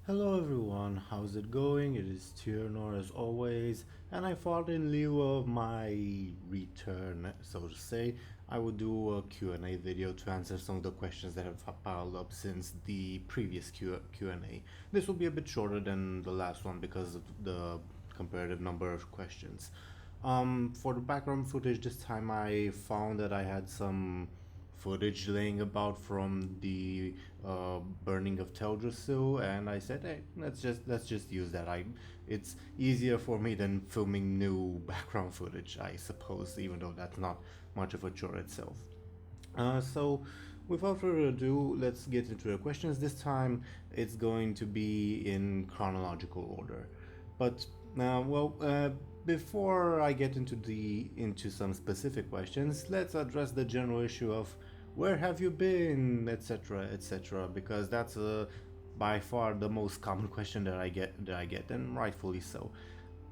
Hello everyone, how's it going? It is Tyrnor as always, and I thought in lieu of my return, so to say, I would do a Q&A video to answer some of the questions that have piled up since the previous Q&A. This will be a bit shorter than the last one because of the comparative number of questions. For the background footage this time I found that I had some footage laying about from the burning of Teldrassil, and I said, hey, let's just use that. It's easier for me than filming new background footage, I suppose, even though that's not much of a chore itself. So without further ado, let's get into the questions. This time it's going to be in chronological order. But before I get into some specific questions, let's address the general issue of where have you been, etc., etc., because that's by far the most common question that I get, and rightfully so.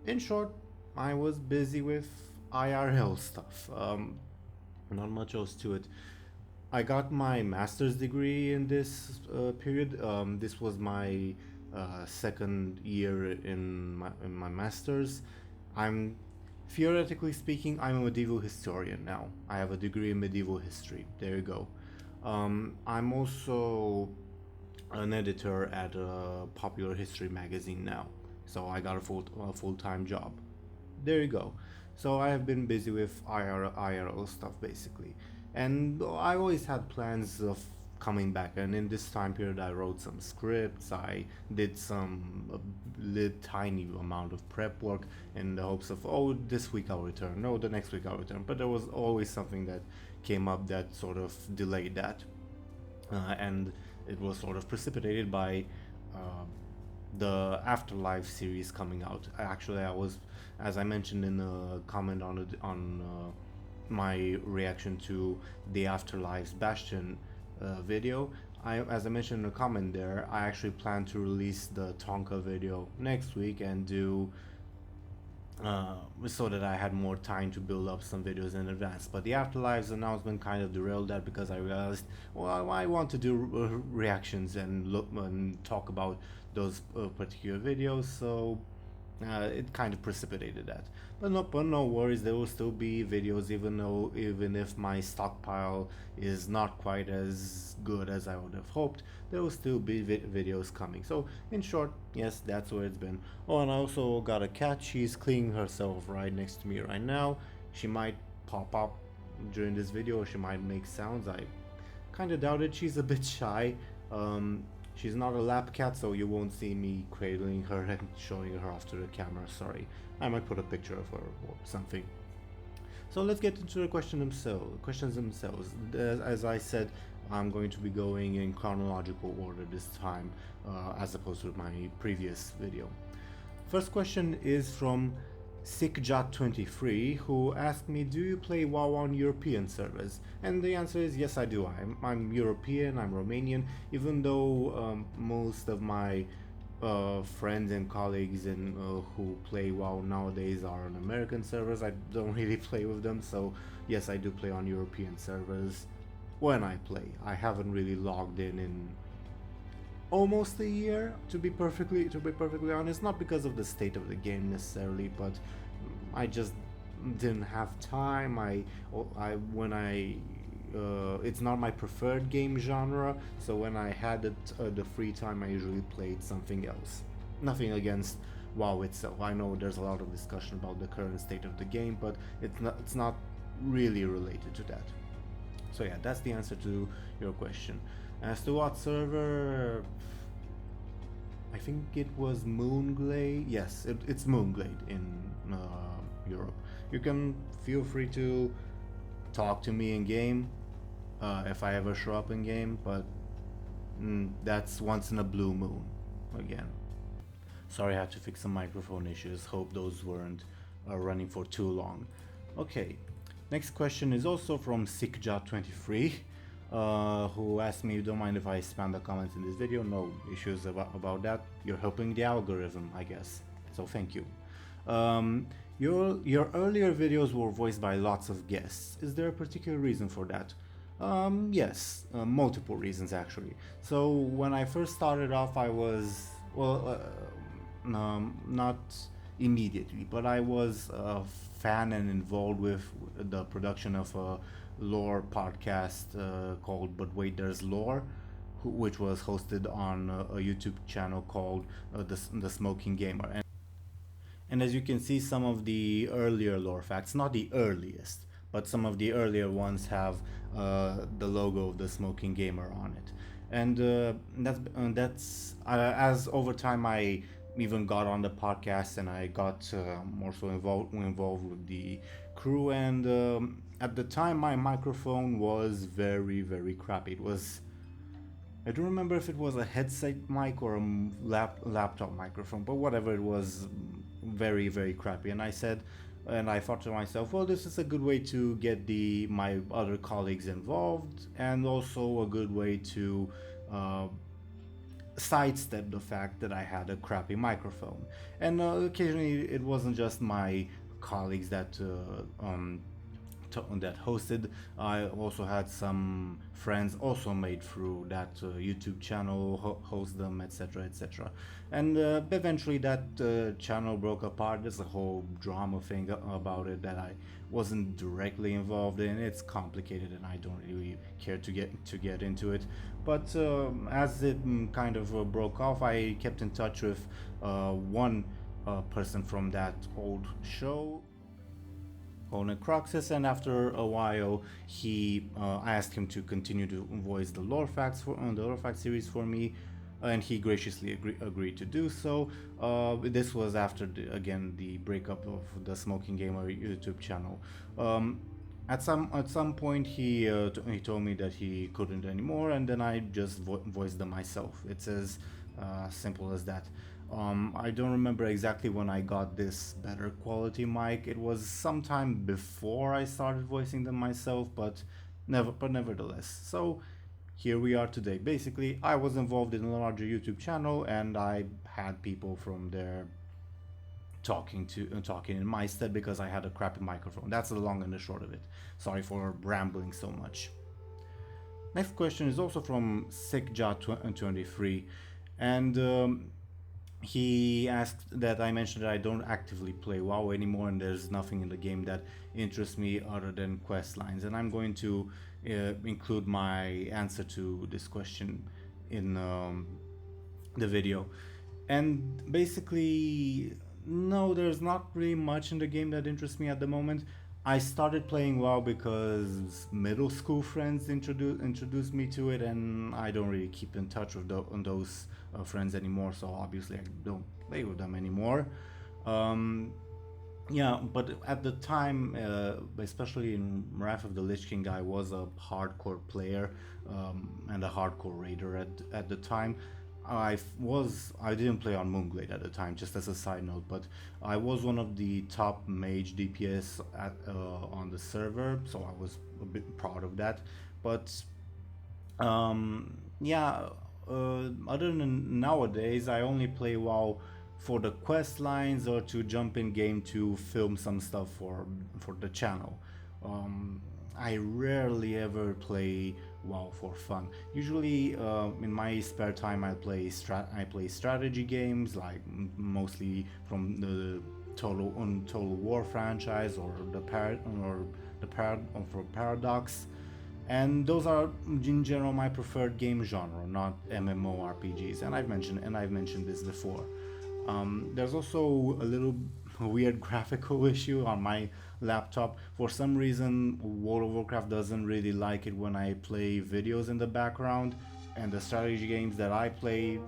In short, I was busy with IRL stuff. Not much else to it. I got my master's degree in this period. This was my second year in my master's. I'm theoretically speaking, I'm a medieval historian now. I have a degree in medieval history. There you go. I'm also an editor at a popular history magazine now, so I got a full-time job. There you go. So I have been busy with IRL stuff basically, and I always had plans of coming back. And in this time period, I wrote some scripts. I did some tiny amount of prep work in the hopes of, oh, this week I'll return. No, the next week I'll return. But there was always something that came up that sort of delayed that, and it was sort of precipitated by the Afterlife series coming out. Actually, I was, as I mentioned in a comment on my reaction to the Afterlife's Bastion video, as I mentioned in a comment there, I actually plan to release the Tonka video next week and do so that I had more time to build up some videos in advance. But the Afterlives announcement kind of derailed that because I realized, well, I want to do reactions and look and talk about those particular videos, so it kind of precipitated that. But no worries, there will still be videos, even if my stockpile is not quite as good as I would have hoped. There will still be videos coming. So in short, yes, that's where it's been. Oh, and I also got a cat. She's cleaning herself right next to me right now. She might pop up during this video, or she might make sounds. I kind of doubt it. She's a bit shy. She's not a lap cat, so you won't see me cradling her and showing her off to the camera, sorry. I might put a picture of her or something. So let's get into the questions themselves. As I said, I'm going to be going in chronological order this time, as opposed to my previous video. First question is from Sikjat23, who asked me, do you play WoW on European servers? And the answer is yes, I do. I'm European, I'm Romanian, even though most of my friends and colleagues who play WoW nowadays are on American servers. I don't really play with them, so yes, I do play on European servers when I play. I haven't really logged in almost a year, to be perfectly honest, not because of the state of the game necessarily, but I just didn't have time. It's not my preferred game genre, so when I had the free time, I usually played something else. Nothing against WoW itself. I know there's a lot of discussion about the current state of the game, but it's not really related to that. So yeah, that's the answer to your question. As to what server, I think it was Moonglade. Yes, it's Moonglade in Europe. You can feel free to talk to me in game if I ever show up in game, but that's once in a blue moon again. Sorry, I had to fix some microphone issues. Hope those weren't running for too long. Okay, next question is also from Sikja23. Who asked me, don't mind if I spam the comments in this video. No issues about that. You're helping the algorithm, I guess. So thank you. Your earlier videos were voiced by lots of guests. Is there a particular reason for that? Yes, multiple reasons actually. So when I first started off, I was well, not immediately, but I was a fan and involved with the production of a lore podcast called But Wait There's Lore, which was hosted on a YouTube channel called the Smoking Gamer. And as you can see, some of the earlier lore facts, not the earliest, but some of the earlier ones have the logo of the Smoking Gamer on it. And that's as over time I even got on the podcast and I got more so involved with the crew. And at the time, my microphone was very crappy. It was, I don't remember if it was a headset mic or a laptop microphone, but whatever, it was very crappy. And I said, and I thought to myself, well, this is a good way to get my other colleagues involved, and also a good way to uh, sidestep the fact that I had a crappy microphone. And occasionally, it wasn't just my colleagues that hosted. I also had some friends also made through that YouTube channel host them, etc. And eventually that channel broke apart. There's a whole drama thing about it that I wasn't directly involved in. It's complicated and I don't really care to get into it. But as it kind of broke off, I kept in touch with one person from that old show, Necroxus, and after a while, I asked him to continue to voice the lore facts the lore facts series for me, and he graciously agreed to do so. This was after again the breakup of the Smoking Gamer YouTube channel. At some point, he told me that he couldn't anymore, and then I just voiced them myself. It's as simple as that. I don't remember exactly when I got this better quality mic. It was sometime before I started voicing them myself, but nevertheless. So here we are today. Basically, I was involved in a larger YouTube channel, and I had people from there talking in my stead because I had a crappy microphone. That's the long and the short of it. Sorry for rambling so much. Next question is also from SickJa23, and he asked that I mentioned that I don't actively play WoW anymore, and there's nothing in the game that interests me other than quest lines. And I'm going to include my answer to this question in the video. And basically, no, there's not really much in the game that interests me at the moment. I started playing WoW because middle school friends introduced me to it, and I don't really keep in touch with those friends anymore. So obviously, I don't play with them anymore. Yeah, but at the time, especially in Wrath of the Lich King, I was a hardcore player and a hardcore raider at the time. I didn't play on Moonglade at the time, just as a side note, but I was one of the top mage DPS on the server, so I was a bit proud of that. But yeah, other than nowadays, I only play WoW for the quest lines or to jump in game to film some stuff for the channel. I rarely ever play WoW for fun. Usually, in my spare time, I play strategy games, like mostly from the Total War franchise or for Paradox, and those are in general my preferred game genre, not MMORPGs. And I've mentioned this before. There's also a little weird graphical issue on my laptop. For some reason, World of Warcraft doesn't really like it when I play videos in the background, and the strategy games that I play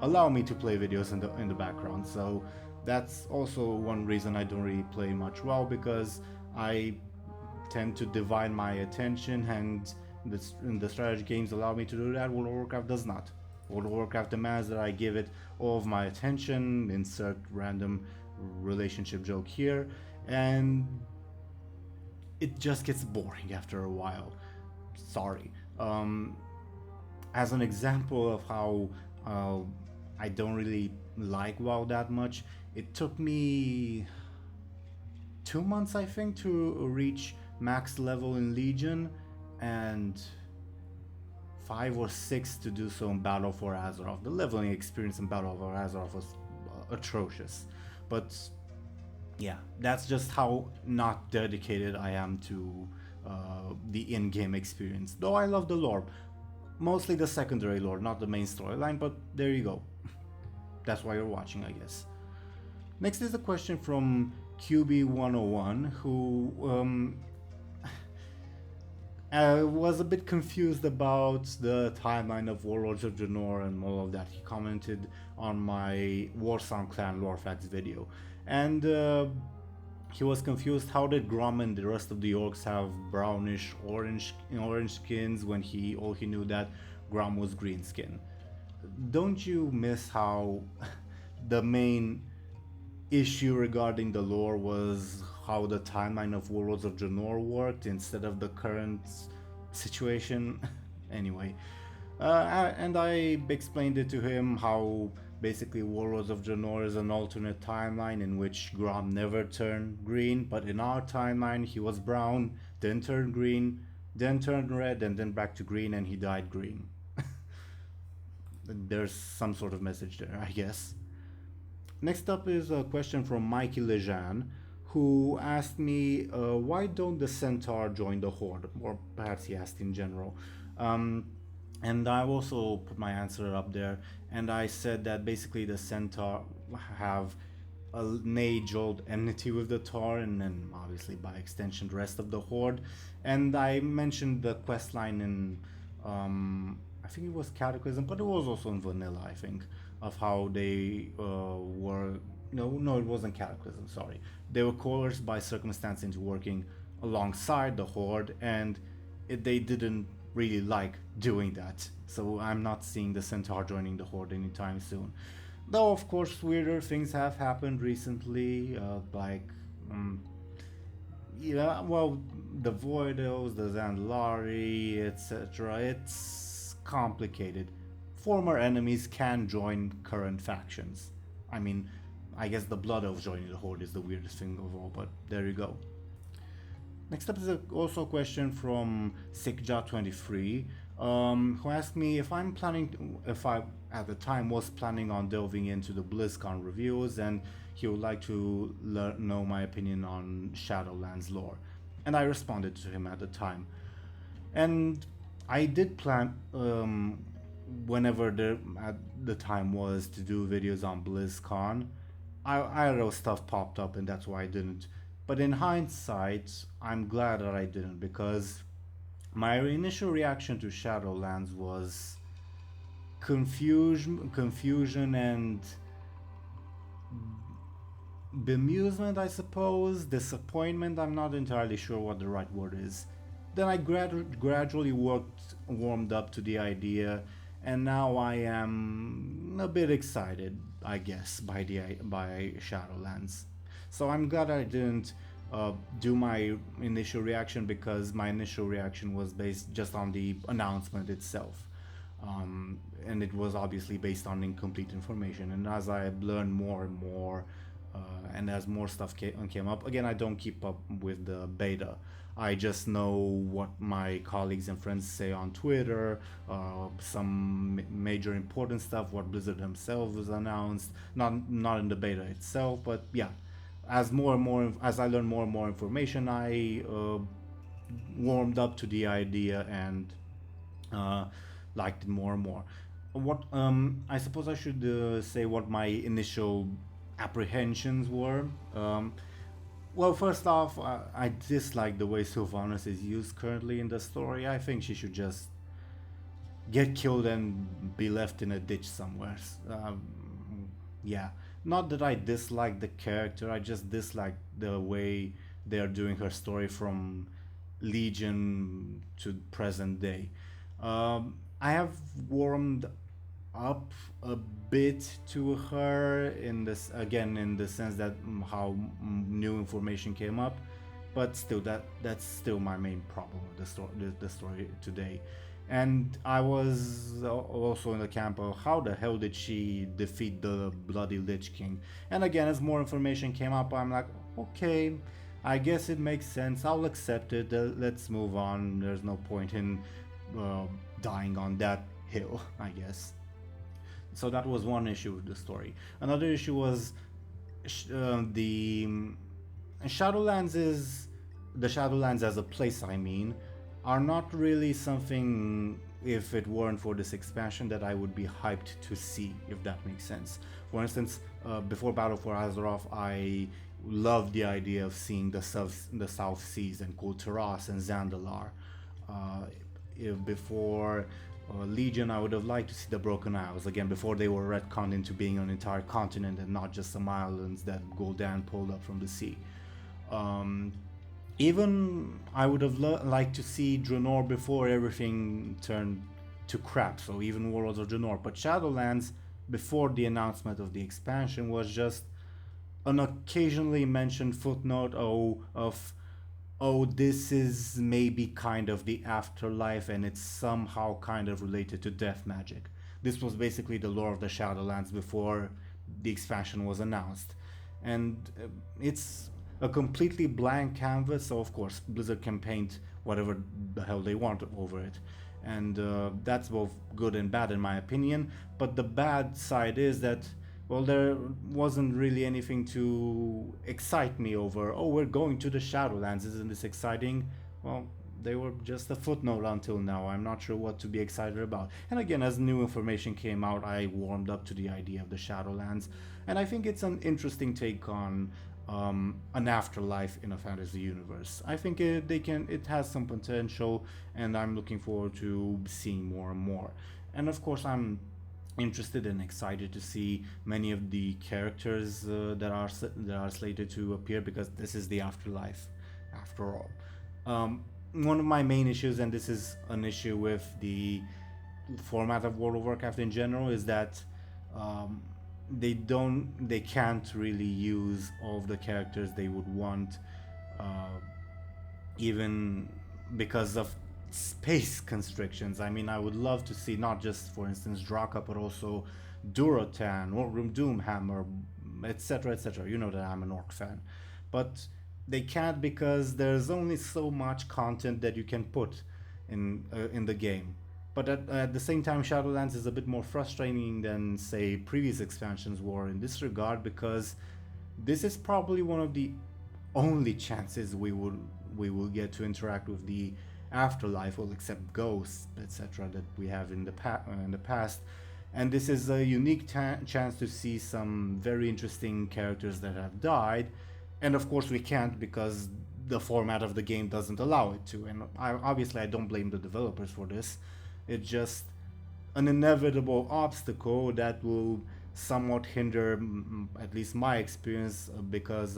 allow me to play videos in the background. So that's also one reason I don't really play much WoW, because I tend to divide my attention, and the strategy games allow me to do that. World of Warcraft does not. World of Warcraft demands that I give it all of my attention, insert random relationship joke here, and it just gets boring after a while. Sorry. As an example of how I don't really like WoW that much, it took me 2 months, I think, to reach max level in Legion, and 5 or 6 to do so in Battle for Azeroth. The leveling experience in Battle for Azeroth was atrocious. But yeah, that's just how not dedicated I am to the in-game experience. Though I love the lore. Mostly the secondary lore, not the main storyline, but there you go. That's why you're watching, I guess. Next is a question from QB101, who was a bit confused about the timeline of Warlords of Draenor and all of that. He commented on my Warsong Clan lore facts video, and he was confused. How did Grom and the rest of the orcs have brownish orange skins when all he knew that Grom was green skin? Don't you miss how the main issue regarding the lore was how the timeline of Warlords of Draenor worked instead of the current situation? Anyway, and I explained it to him how basically Warlords of Draenor is an alternate timeline in which Grom never turned green, but in our timeline he was brown, then turned green, then turned red, and then back to green, and he died green. There's some sort of message there, I guess. Next up is a question from Mikey Lejean, who asked me why don't the Centaur join the Horde, or perhaps he asked in general. And I also put my answer up there, and I said that basically the Centaur have an age-old enmity with the Tor, and then obviously by extension the rest of the Horde. And I mentioned the questline in I think it was Cataclysm, but it was also in Vanilla, I think, of how they were... No, it wasn't Cataclysm, sorry. They were coerced by circumstance into working alongside the Horde, and they didn't really like doing that. So I'm not seeing the Centaur joining the Horde anytime soon. Though, of course, weirder things have happened recently, yeah, well, the Voidos, the Zandalari, etc. It's complicated. Former enemies can join current factions. I mean, I guess the Blood Elves joining the Horde is the weirdest thing of all, but there you go. Next up is also a question from Sikja23, who asked me if I at the time was planning on delving into the BlizzCon reviews, and he would like to know my opinion on Shadowlands lore. And I responded to him at the time. And I did plan, whenever at the time was, to do videos on BlizzCon. I don't know, stuff popped up and that's why I didn't. But in hindsight, I'm glad that I didn't, because my initial reaction to Shadowlands was confusion and bemusement, I suppose, disappointment. I'm not entirely sure what the right word is. Then I gradually warmed up to the idea, and now I am a bit excited, I guess, by Shadowlands. So I'm glad I didn't do my initial reaction, because my initial reaction was based just on the announcement itself. And it was obviously based on incomplete information. And as I learned more and more, and as more stuff came up, again, I don't keep up with the beta. I just know what my colleagues and friends say on Twitter, some major important stuff, what Blizzard themselves announced, not in the beta itself, but yeah. As I learned more and more information, I warmed up to the idea and liked it more and more. What I suppose I should say what my initial apprehensions were. Well, first off, I dislike the way Sylvanas is used currently in the story. I think she should just get killed and be left in a ditch somewhere. Yeah. Not that I dislike the character, I just dislike the way they are doing her story from Legion to present day. I have warmed up a bit to her in the sense that how new information came up, but still that's still my main problem with the story today. And I was also in the camp of how the hell did she defeat the bloody Lich King? And again, as more information came up, I'm like, okay, I guess it makes sense, I'll accept it, let's move on. There's no point in dying on that hill, I guess. So that was one issue with the story. Another issue was the Shadowlands is the Shadowlands as a place, I mean, are not really something, if it weren't for this expansion, that I would be hyped to see, if that makes sense. For instance, before Battle for Azeroth, I loved the idea of seeing the South Seas and Kulturas and Zandalar. Before Legion, I would have liked to see the Broken Isles again, before they were retconned into being an entire continent and not just some islands that Gul'dan pulled up from the sea. Even I would have liked to see Draenor before everything turned to crap, so even Warlords of Draenor. But Shadowlands, before the announcement of the expansion, was just an occasionally mentioned footnote of this is maybe kind of the afterlife and it's somehow kind of related to death magic. This was basically the lore of the Shadowlands before the expansion was announced. And it's a completely blank canvas, so of course Blizzard can paint whatever the hell they want over it. And that's both good and bad in my opinion. But the bad side is that, well, there wasn't really anything to excite me over, oh, we're going to the Shadowlands, isn't this exciting? Well, they were just a footnote until now. I'm not sure what to be excited about. And again, as new information came out, I warmed up to the idea of the Shadowlands. And I think it's an interesting take on an afterlife in a fantasy universe. I think it has some potential, and I'm looking forward to seeing more and more. And of course, I'm interested and excited to see many of the characters that are slated to appear, because this is the afterlife after all. One of my main issues, and this is an issue with the format of World of Warcraft in general, is that they can't really use all of the characters they would want, even because of space constrictions. I mean, I would love to see not just, for instance, Draka, but also Durotan, Orgrim Doomhammer, etc., etc. You know that I'm an Orc fan, but they can't because there's only so much content that you can put in the game. But at the same time, Shadowlands is a bit more frustrating than, say, previous expansions were in this regard, because this is probably one of the only chances we will get to interact with the afterlife, well, except ghosts, etc., that we have in the past. And this is a unique chance to see some very interesting characters that have died. And of course we can't, because the format of the game doesn't allow it to. And obviously I don't blame the developers for this. It's just an inevitable obstacle that will somewhat hinder at least my experience, because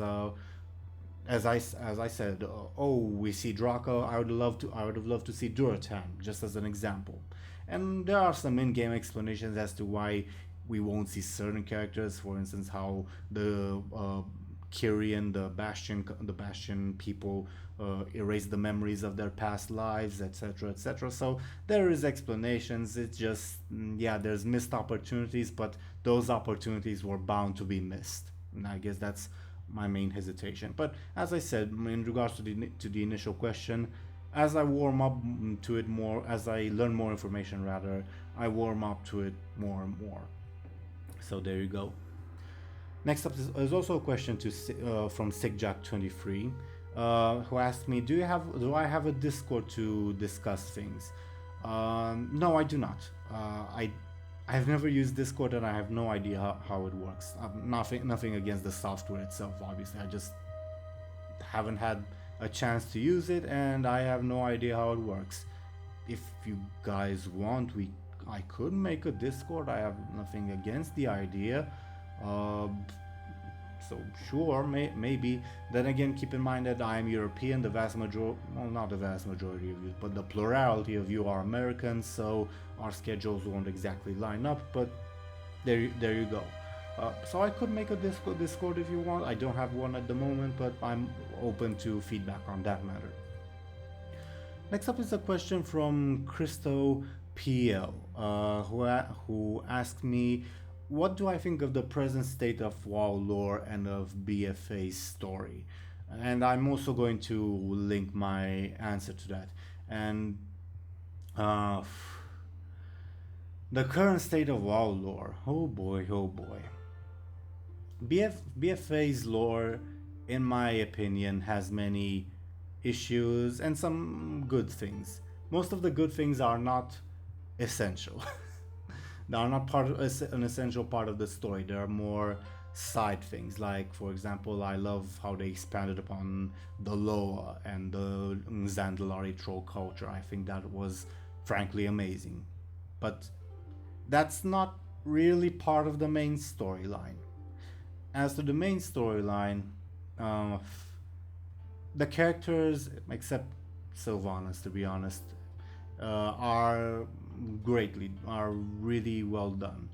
as I said, oh, we see Draka, I would have loved to see Durotan, just as an example. And there are some in-game explanations as to why we won't see certain characters. For instance, how the Kyrian, the Bastion people erase the memories of their past lives, etc., etc. So there is explanations. It's just, yeah, there's missed opportunities, but those opportunities were bound to be missed. And I guess that's my main hesitation. But as I said, in regards to the initial question, as I warm up to it more, as I learn more information rather, I warm up to it more and more. So there you go. Next up is also a question from SickJack23, who asked me, do I have a Discord to discuss things? No, I do not. I've never used Discord, and I have no idea how it works. Nothing against the software itself, obviously. I just haven't had a chance to use it, and I have no idea how it works. If you guys want, I could make a Discord. I have nothing against the idea. So sure, maybe. Then again, keep in mind that I am European. The vast majority, well, not the vast majority of you, but the plurality of you are Americans, so our schedules won't exactly line up. But there you go. So I could make a Discord if you want. I don't have one at the moment, but I'm open to feedback on that matter. Next up is a question from Christo PL, who asked me, what do I think of the present state of WoW lore and of BfA's story? And I'm also going to link my answer to that. And The current state of WoW lore. Oh boy, oh boy. BfA's lore, in my opinion, has many issues and some good things. Most of the good things are not essential. They are not an essential part of the story. There are more side things. Like, for example, I love how they expanded upon the Loa and the Zandalari troll culture. I think that was frankly amazing. But that's not really part of the main storyline. As to the main storyline, uh, the characters, except Sylvanas, to be honest, are really well done.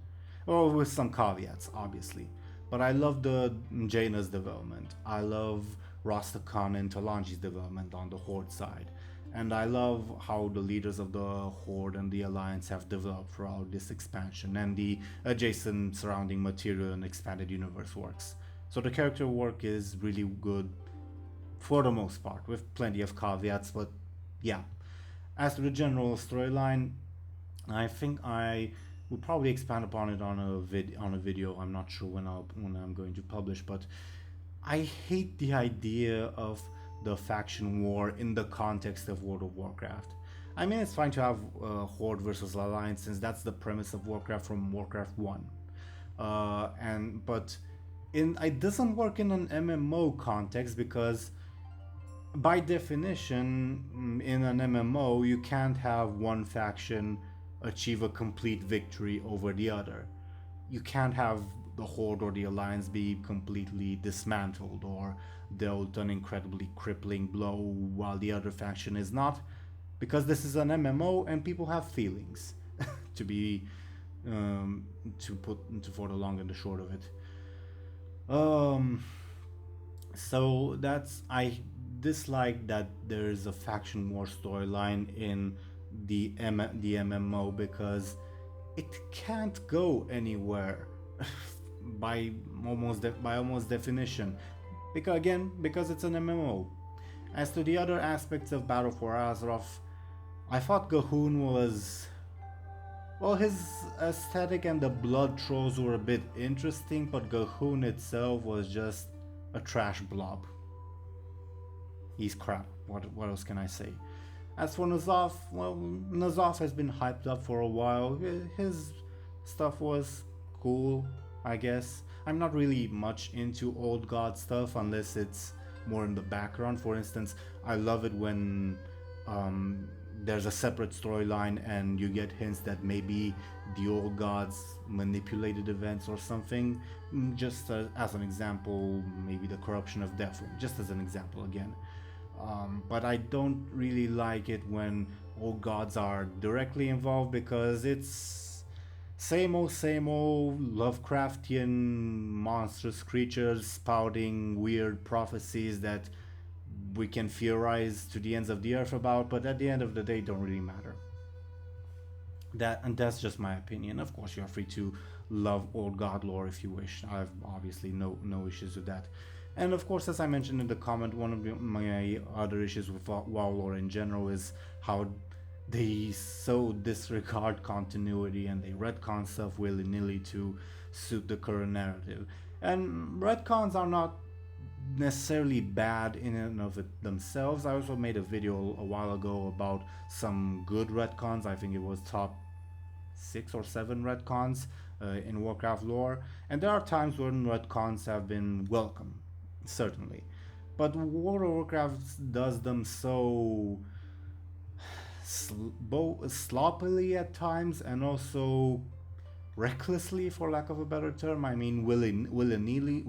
Well, with some caveats, obviously. But I love the Jaina's development. I love Rastakhan and Talanji's development on the Horde side. And I love how the leaders of the Horde and the Alliance have developed throughout this expansion and the adjacent surrounding material and expanded universe works. So the character work is really good for the most part, with plenty of caveats, but yeah. As to the general storyline, I think I will probably expand upon it on a video. I'm not sure when I'm going to publish, but I hate the idea of the faction war in the context of World of Warcraft. I mean, it's fine to have Horde versus Alliance since that's the premise of Warcraft from Warcraft 1. But it doesn't work in an MMO context because by definition in an MMO you can't have one faction achieve a complete victory over the other. You can't have the Horde or the Alliance be completely dismantled or dealt an incredibly crippling blow while the other faction is not, because this is an MMO and people have feelings. to be for the long and the short of it. So that's I dislike that there's a faction war storyline in the MMO because it can't go anywhere by almost definition, because it's an MMO. As to the other aspects of Battle for Azeroth, I thought Gahun was, well, his aesthetic and the blood trolls were a bit interesting, but Gahun itself was just a trash blob. He's crap. What else can I say? As for N'Zoth, well, N'Zoth has been hyped up for a while. His stuff was cool, I guess. I'm not really much into old god stuff unless it's more in the background. For instance, I love it when there's a separate storyline and you get hints that maybe the old gods manipulated events or something. Just as an example, maybe the corruption of Deathwing, just as an example again. But I don't really like it when old gods are directly involved because it's same old Lovecraftian monstrous creatures spouting weird prophecies that we can theorize to the ends of the earth about, but at the end of the day don't really matter. That's just my opinion. Of course, you're free to love old god lore if you wish. I have obviously no issues with that. And of course, as I mentioned in the comment, one of my other issues with WoW lore in general is how they so disregard continuity and they retcon stuff willy-nilly to suit the current narrative. And retcons are not necessarily bad in and of it themselves. I also made a video a while ago about some good retcons. I think it was top 6 or 7 retcons in Warcraft lore. And there are times when retcons have been welcome. Certainly, but World of Warcraft does them so sloppily at times and also recklessly, for lack of a better term. I mean, willy-nilly,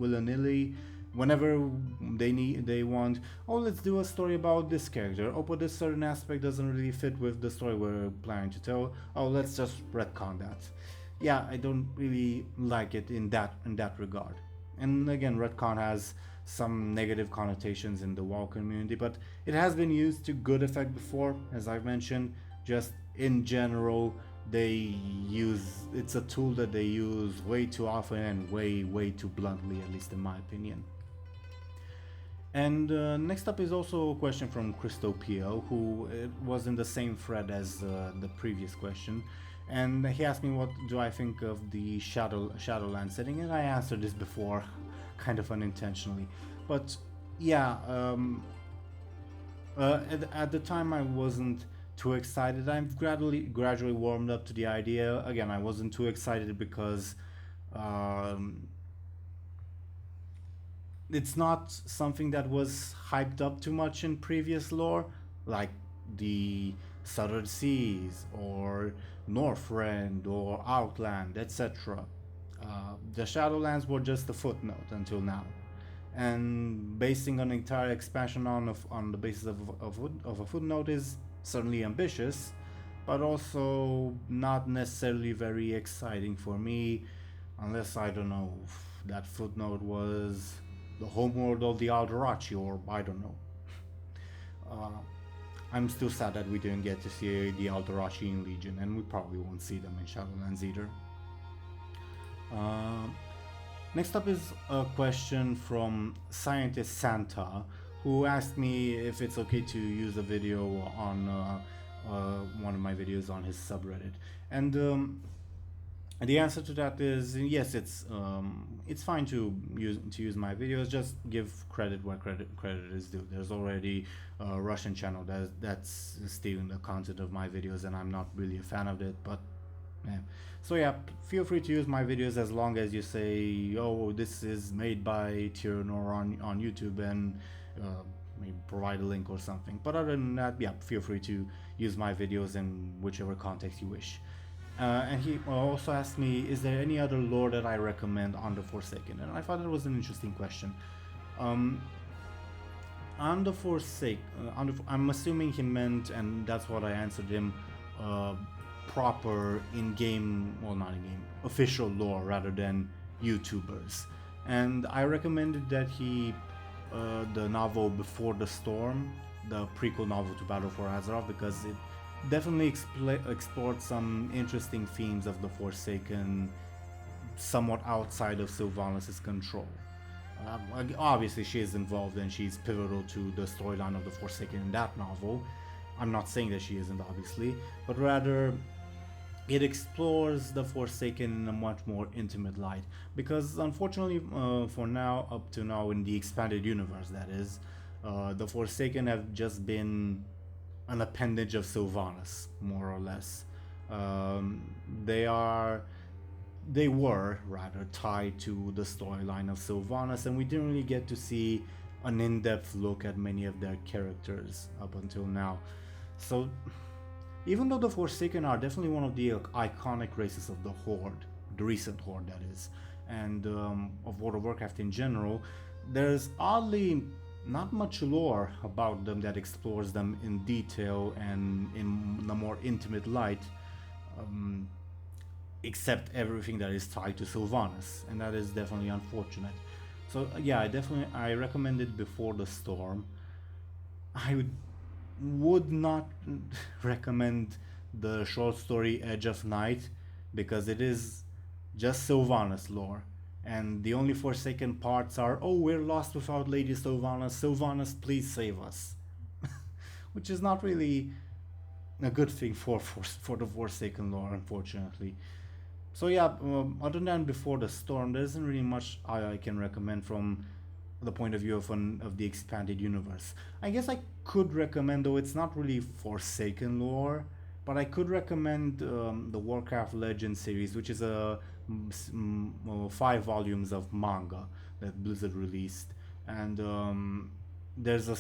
whenever they want, oh, let's do a story about this character, oh, but this certain aspect doesn't really fit with the story we're planning to tell, oh, let's just retcon that. Yeah, I don't really like it in that regard. And again, retcon has some negative connotations in the WoW community, but it has been used to good effect before, as I've mentioned. Just in general, it's a tool that they use way too often and way too bluntly, at least in my opinion. And next up is also a question from Christopio, who was in the same thread as the previous question. And he asked me what do I think of the Shadowlands setting, and I answered this before, kind of unintentionally. But yeah, at the time I wasn't too excited. I've gradually warmed up to the idea. Again, I wasn't too excited because um, it's not something that was hyped up too much in previous lore, like the Southern Seas or Northrend or Outland, etc. The Shadowlands were just a footnote until now, and basing an entire expansion on the basis of a footnote is certainly ambitious, but also not necessarily very exciting for me, unless I don't know that footnote was the homeworld of the Alderachi, or I don't know. Uh, I'm still sad that we didn't get to see the Alderachi in Legion, and we probably won't see them in Shadowlands either. Uh, Next up is a question from Scientist Santa, who asked me if it's okay to use a video on one of my videos on his subreddit, and the answer to that is yes. It's fine to use my videos. Just give credit where credit is due. There's already a Russian channel that's stealing the content of my videos, and I'm not really a fan of it. But yeah. So yeah, feel free to use my videos as long as you say, oh, this is made by Tyranor on YouTube, and maybe provide a link or something. But other than that, yeah, feel free to use my videos in whichever context you wish. And he also asked me, is there any other lore that I recommend on the Forsaken? And I thought that was an interesting question. On the Forsaken, I'm assuming he meant, and that's what I answered him, proper in-game, well, not in-game, official lore rather than YouTubers. And I recommended that he, the novel Before the Storm, the prequel novel to Battle for Azeroth, because it definitely explored some interesting themes of the Forsaken, somewhat outside of Sylvanas' control. Obviously, she is involved and she's pivotal to the storyline of the Forsaken in that novel. I'm not saying that she isn't, obviously, but rather it explores the Forsaken in a much more intimate light. Because unfortunately, for now, up to now in the expanded universe, that is, the Forsaken have just been an appendage of Sylvanas, more or less. They were rather tied to the storyline of Sylvanas, and we didn't really get to see an in-depth look at many of their characters up until now. So, even though the Forsaken are definitely one of the iconic races of the Horde, the recent Horde that is, and of World of Warcraft in general, there's oddly not much lore about them that explores them in detail and in a more intimate light, except everything that is tied to Sylvanas, and that is definitely unfortunate. So yeah, I recommended Before the Storm. I would not recommend the short story Edge of Night, because it is just Sylvanas lore, and the only Forsaken parts are, oh, we're lost without Lady Sylvanas, Sylvanas, please save us. Which is not really a good thing for the Forsaken lore, unfortunately. So yeah, other than Before the Storm, there isn't really much I can recommend from the point of view of the expanded universe. I guess I could recommend, though it's not really Forsaken lore, but I could recommend the Warcraft Legends series, which is 5 volumes of manga that Blizzard released, and there's a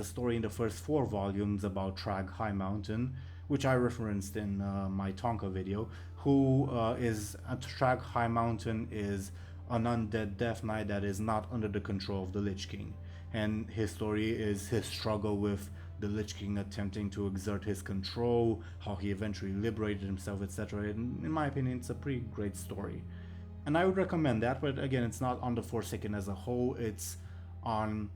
story in the first 4 volumes about Trag High Mountain, which I referenced in my Tonka video. Trag High Mountain is an undead death knight that is not under the control of the Lich King, and his story is his struggle with the Lich King attempting to exert his control, how he eventually liberated himself, etc. In my opinion, it's a pretty great story, and I would recommend that. But again, it's not on the Forsaken as a whole, it's on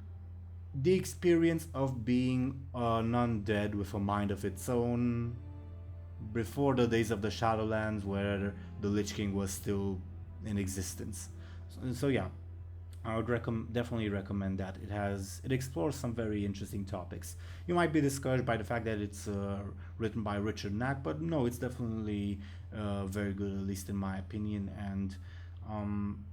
the experience of being an undead with a mind of its own before the days of the Shadowlands, where the Lich King was still in existence. So yeah, I would definitely recommend that. It explores some very interesting topics. You might be discouraged by the fact that it's written by Richard Knack, but no, it's definitely very good, at least in my opinion. And um,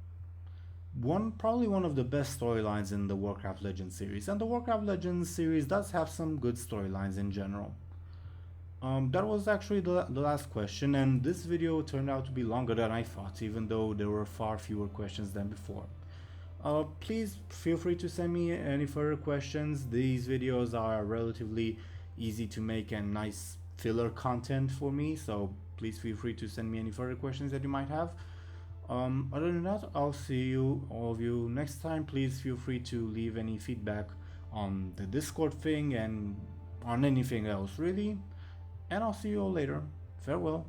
probably one of the best storylines in the Warcraft Legends series. And the Warcraft Legends series does have some good storylines in general. That was actually the last question, and this video turned out to be longer than I thought, even though there were far fewer questions than before. Please feel free to send me any further questions. These videos are relatively easy to make and nice filler content for me, so please feel free to send me any further questions that you might have. Other than that, I'll see you, all of you, next time. Please feel free to leave any feedback on the Discord thing and on anything else, really. And I'll see you all later. Farewell.